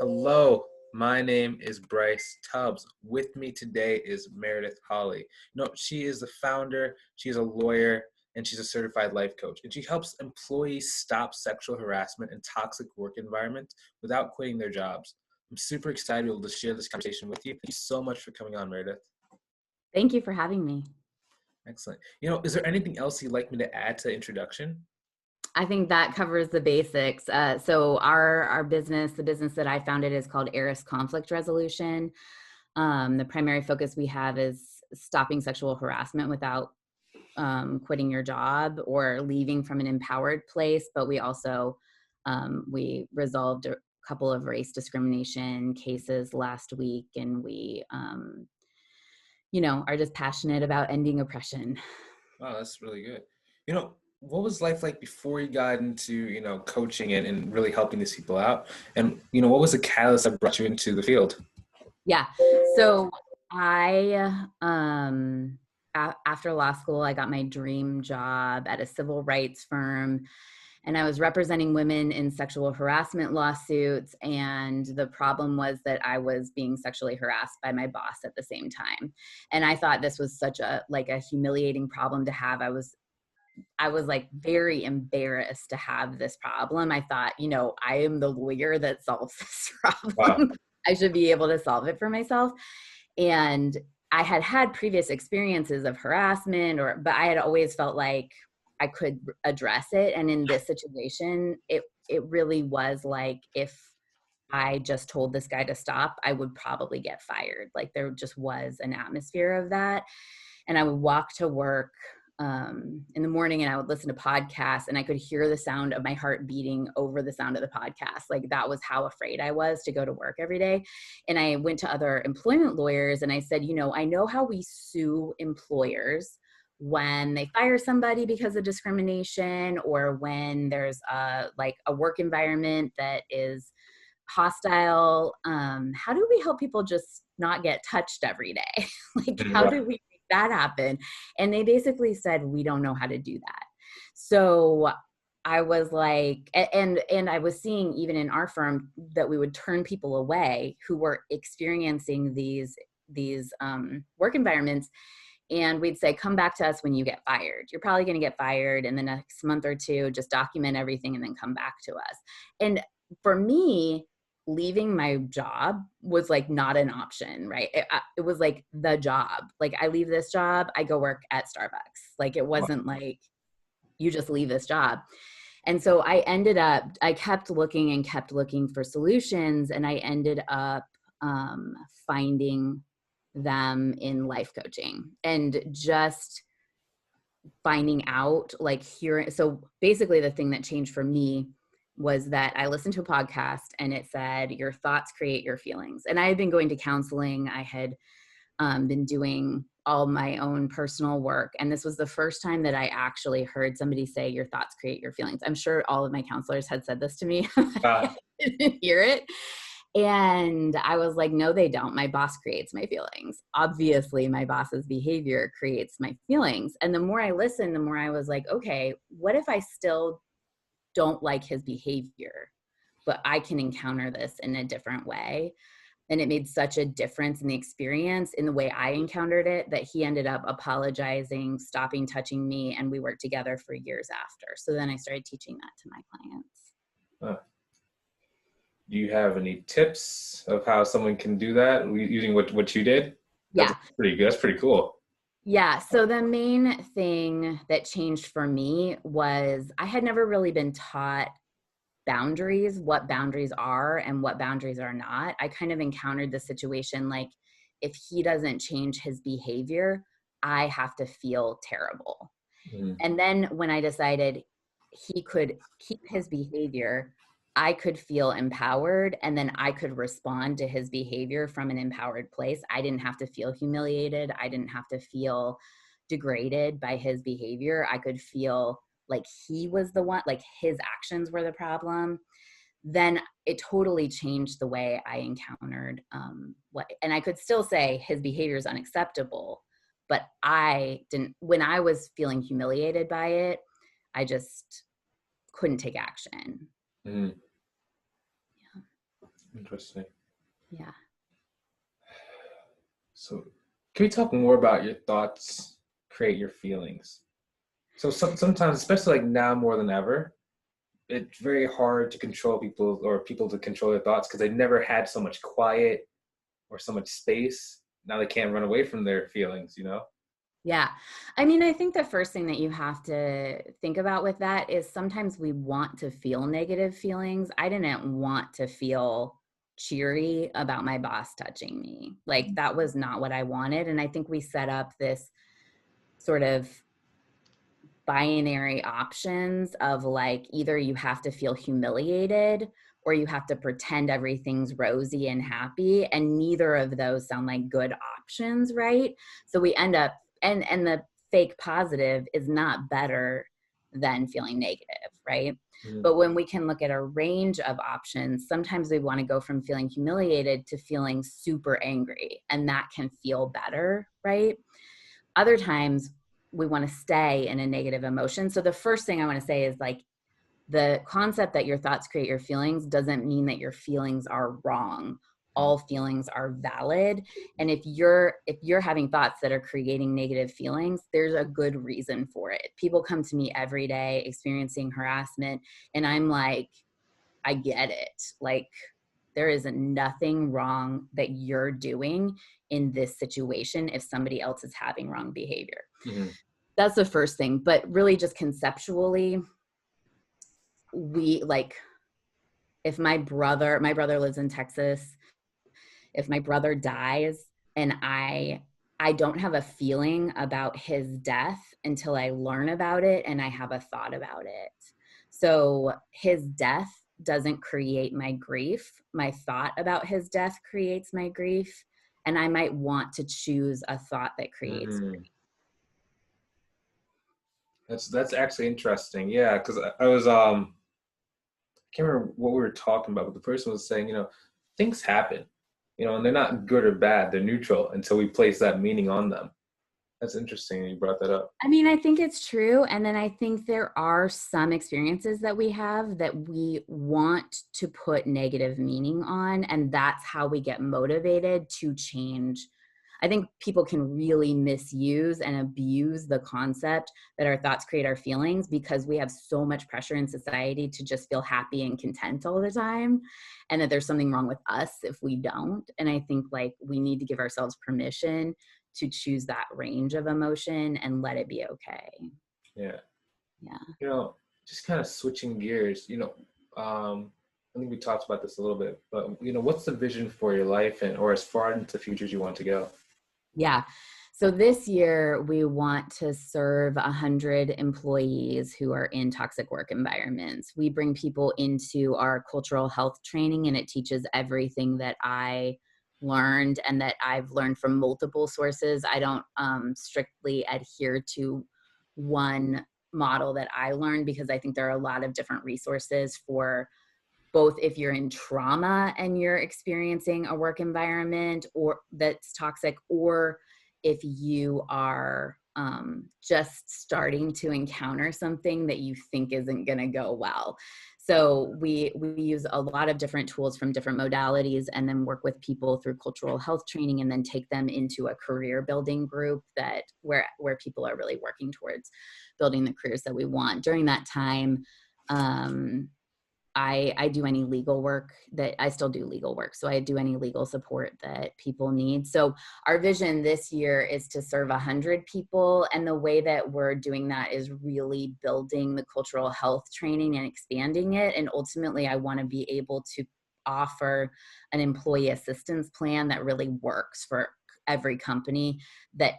Hello, my name is Bryce Tubbs. With me today is Meredith Holley. She is the founder, she's a lawyer, and she's a certified life coach. And she helps employees stop sexual harassment and toxic work environments without quitting their jobs. I'm super excited to be able to share this conversation with you. Thank you so much for coming on, Meredith. Thank you for having me. Excellent. Is there anything else you'd like me to add to the introduction? I think that covers the basics. So our business, the business that I founded, is called Eris Conflict Resolution. The primary focus we have is stopping sexual harassment without quitting your job or leaving from an empowered place. But we also we resolved a couple of race discrimination cases last week, and we are just passionate about ending oppression. Wow, that's really good. What was life like before you got into, coaching and really helping these people out? And, what was the catalyst that brought you into the field? Yeah. So I, after law school, I got my dream job at a civil rights firm, and I was representing women in sexual harassment lawsuits. And the problem was that I was being sexually harassed by my boss at the same time. And I thought this was such a humiliating problem to have. I was like very embarrassed to have this problem. I thought, I am the lawyer that solves this problem. Wow. I should be able to solve it for myself. And I had had previous experiences of harassment, but I had always felt like I could address it. And in this situation, it really was like, if I just told this guy to stop, I would probably get fired. Like, there just was an atmosphere of that. And I would walk to work in the morning, and I would listen to podcasts, and I could hear the sound of my heart beating over the sound of the podcast. Like, that was how afraid I was to go to work every day. And I went to other employment lawyers, and I said, I know how we sue employers when they fire somebody because of discrimination, or when there's a work environment that is hostile. How do we help people just not get touched every day? How do we that happen? And they basically said, we don't know how to do that. So I was like, and I was seeing even in our firm that we would turn people away who were experiencing these work environments. And we'd say, come back to us when you get fired. You're probably going to get fired in the next month or two. Just document everything and then come back to us. And for me, leaving my job was not an option, right? It was the job. I leave this job, I go work at Starbucks. It wasn't like you just leave this job. And so I kept looking for solutions, and I ended up finding them in life coaching, and just finding out so basically the thing that changed for me was that I listened to a podcast, and it said, your thoughts create your feelings. And I had been going to counseling. I had been doing all my own personal work. And this was the first time that I actually heard somebody say, your thoughts create your feelings. I'm sure all of my counselors had said this to me. I didn't hear it. And I was like, no, they don't. My boss creates my feelings. Obviously, my boss's behavior creates my feelings. And the more I listened, the more I was like, okay, what if I still don't like his behavior, but I can encounter this in a different way? And it made such a difference in the experience, in the way I encountered it, that he ended up apologizing, stopping touching me, and we worked together for years after. So then I started teaching that to my clients. Do you have any tips of how someone can do that using what you did? Yeah. That's pretty good. That's pretty cool. Yeah. So the main thing that changed for me was I had never really been taught boundaries, what boundaries are and what boundaries are not. I kind of encountered the situation like, if he doesn't change his behavior, I have to feel terrible. Mm. And then when I decided he could keep his behavior, I could feel empowered, and then I could respond to his behavior from an empowered place. I didn't have to feel humiliated. I didn't have to feel degraded by his behavior. I could feel like he was the one, like his actions were the problem. Then it totally changed the way I encountered and I could still say his behavior is unacceptable, but I didn't, when I was feeling humiliated by it, I just couldn't take action. Mm. Interesting. Yeah. So, can we talk more about your thoughts create your feelings? So sometimes, especially like now more than ever, it's very hard to control people or people to control their thoughts because they never had so much quiet or so much space. Now they can't run away from their feelings, you know? Yeah. I mean, I think the first thing that you have to think about with that is sometimes we want to feel negative feelings. I didn't want to feel cheery about my boss touching me. Like that was not what I wanted. And I think we set up this sort of binary options of like either you have to feel humiliated or you have to pretend everything's rosy and happy, and neither of those sound like good options, right? So we end up and the fake positive is not better than feeling negative, right? Mm-hmm. But when we can look at a range of options, sometimes we want to go from feeling humiliated to feeling super angry, and that can feel better, right? Other times we want to stay in a negative emotion. So the first thing I want to say is like the concept that your thoughts create your feelings doesn't mean that your feelings are wrong. All feelings are valid. And if you're having thoughts that are creating negative feelings, there's a good reason for it. People come to me every day experiencing harassment, and I'm like, I get it. Like, there is nothing wrong that you're doing in this situation if somebody else is having wrong behavior. Mm-hmm. That's the first thing. But really, just conceptually, we like, if my brother lives in Texas, if my brother dies and I don't have a feeling about his death until I learn about it and I have a thought about it. So his death doesn't create my grief. My thought about his death creates my grief. And I might want to choose a thought that creates Mm-hmm. grief. That's actually interesting. Yeah, because I was I can't remember what we were talking about, but the person was saying, things happen, and they're not good or bad, they're neutral until we place that meaning on them. That's interesting you brought that up. I mean, I think it's true. And then I think there are some experiences that we have that we want to put negative meaning on. And that's how we get motivated to change. I think people can really misuse and abuse the concept that our thoughts create our feelings because we have so much pressure in society to just feel happy and content all the time. And that there's something wrong with us if we don't. And I think like we need to give ourselves permission to choose that range of emotion and let it be okay. Yeah. Yeah. Just kind of switching gears, I think we talked about this a little bit, but what's the vision for your life or as far into the future as you want to go? Yeah. So this year we want to serve 100 employees who are in toxic work environments. We bring people into our cultural health training, and it teaches everything that I learned and that I've learned from multiple sources. I don't strictly adhere to one model that I learned because I think there are a lot of different resources for both if you're in trauma and you're experiencing a work environment or that's toxic, or if you are just starting to encounter something that you think isn't going to go well. So we use a lot of different tools from different modalities and then work with people through cultural health training and then take them into a career building group that where people are really working towards building the careers that we want. During that time, I do any legal work that I still do legal work. So I do any legal support that people need. So our vision this year is to serve 100 people. And the way that we're doing that is really building the cultural health training and expanding it. And ultimately, I want to be able to offer an employee assistance plan that really works for every company that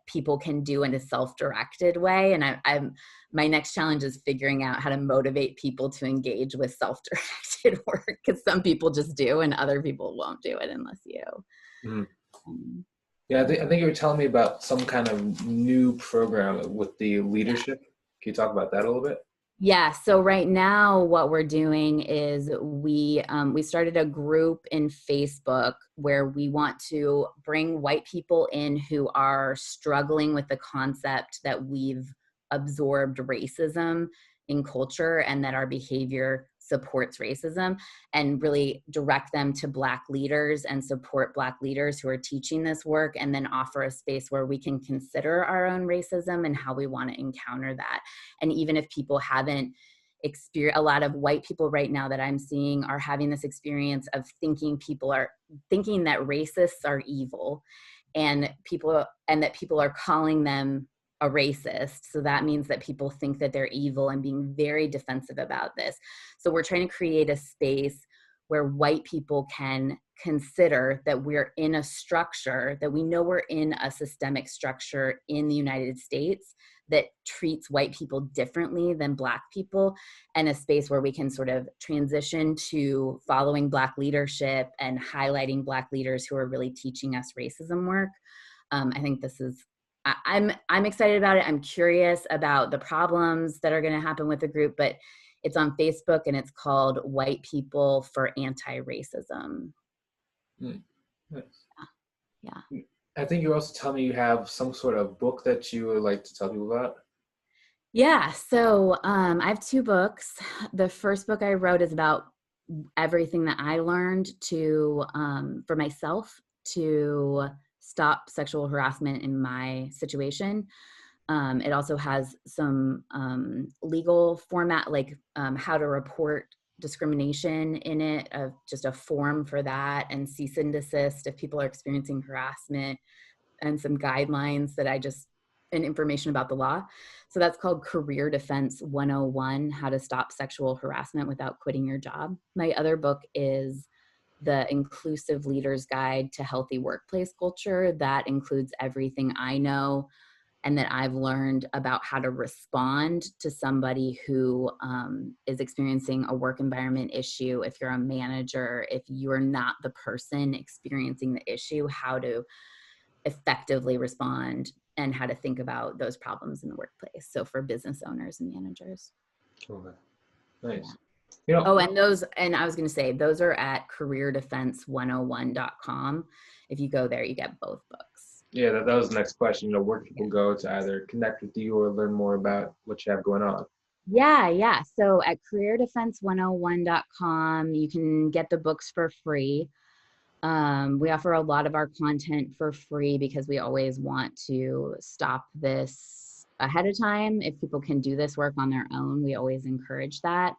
people can do in a self-directed way. And I'm my next challenge is figuring out how to motivate people to engage with self-directed work, because some people just do and other people won't do it unless you. Mhm. Um, Yeah, I think you were telling me about some kind of new program with the leadership. Can you talk about that a little bit? Yeah. So right now, what we're doing is we started a group in Facebook where we want to bring white people in who are struggling with the concept that we've absorbed racism in culture and that our behavior supports racism, and really direct them to Black leaders and support Black leaders who are teaching this work, and then offer a space where we can consider our own racism and how we want to encounter that. And even if people haven't experience, a lot of white people right now that I'm seeing are having this experience of thinking that racists are evil, and that people are calling them a racist. So that means that people think that they're evil and being very defensive about this. So we're trying to create a space where white people can consider that we're in a structure, that we know we're in a systemic structure in the United States that treats white people differently than Black people, and a space where we can sort of transition to following Black leadership and highlighting Black leaders who are really teaching us racism work. I think this is, I'm excited about it. I'm curious about the problems that are going to happen with the group, but it's on Facebook and it's called White People for Anti-Racism. Nice. Yeah. I think you also tell me you have some sort of book that you would like to tell people about. Yeah, so I have 2 books. The first book I wrote is about everything that I learned for myself to stop sexual harassment in my situation. It also has some legal format, like how to report discrimination in it, of just a form for that, and cease and desist if people are experiencing harassment, and some guidelines and information about the law. So that's called Career Defense 101, How to Stop Sexual Harassment Without Quitting Your Job. My other book is The Inclusive Leader's Guide to Healthy Workplace Culture. That includes everything I know and that I've learned about how to respond to somebody who is experiencing a work environment issue. If you're a manager, if you're not the person experiencing the issue, how to effectively respond and how to think about those problems in the workplace. So for business owners and managers. Okay. Nice. Yeah. And I was going to say, those are at careerdefense101.com. If you go there, you get both books. Yeah, that was the next question. Where can people go to either connect with you or learn more about what you have going on? Yeah. So at careerdefense101.com, you can get the books for free. We offer a lot of our content for free because we always want to stop this ahead of time. If people can do this work on their own, we always encourage that.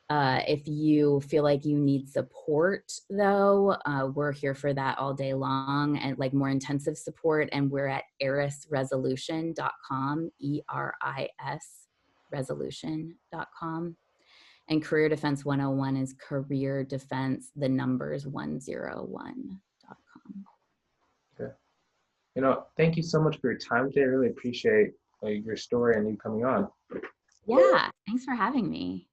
If you feel like you need support, though, we're here for that all day long, and like more intensive support. And we're at erisresolution.com, ERIS resolution.com. And Career Defense 101 is Career Defense, the numbers 101.com. Okay. Thank you so much for your time today. I really appreciate your story and you coming on. Yeah, thanks for having me.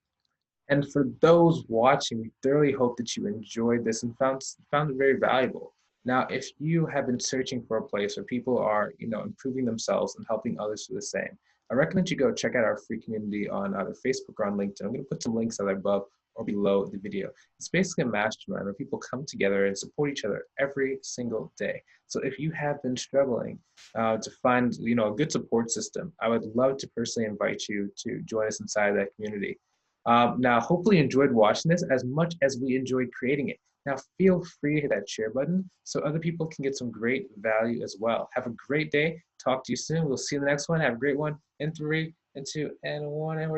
And for those watching, we thoroughly hope that you enjoyed this and found it very valuable. Now, if you have been searching for a place where people are, improving themselves and helping others do the same, I recommend you go check out our free community on either Facebook or on LinkedIn. I'm going to put some links either above or below the video. It's basically a mastermind where people come together and support each other every single day. So if you have been struggling to find, a good support system, I would love to personally invite you to join us inside that community. Now, hopefully you enjoyed watching this as much as we enjoyed creating it. Now, feel free to hit that share button so other people can get some great value as well. Have a great day. Talk to you soon. We'll see you in the next one. Have a great one. In 3, and 2, and 1. And we're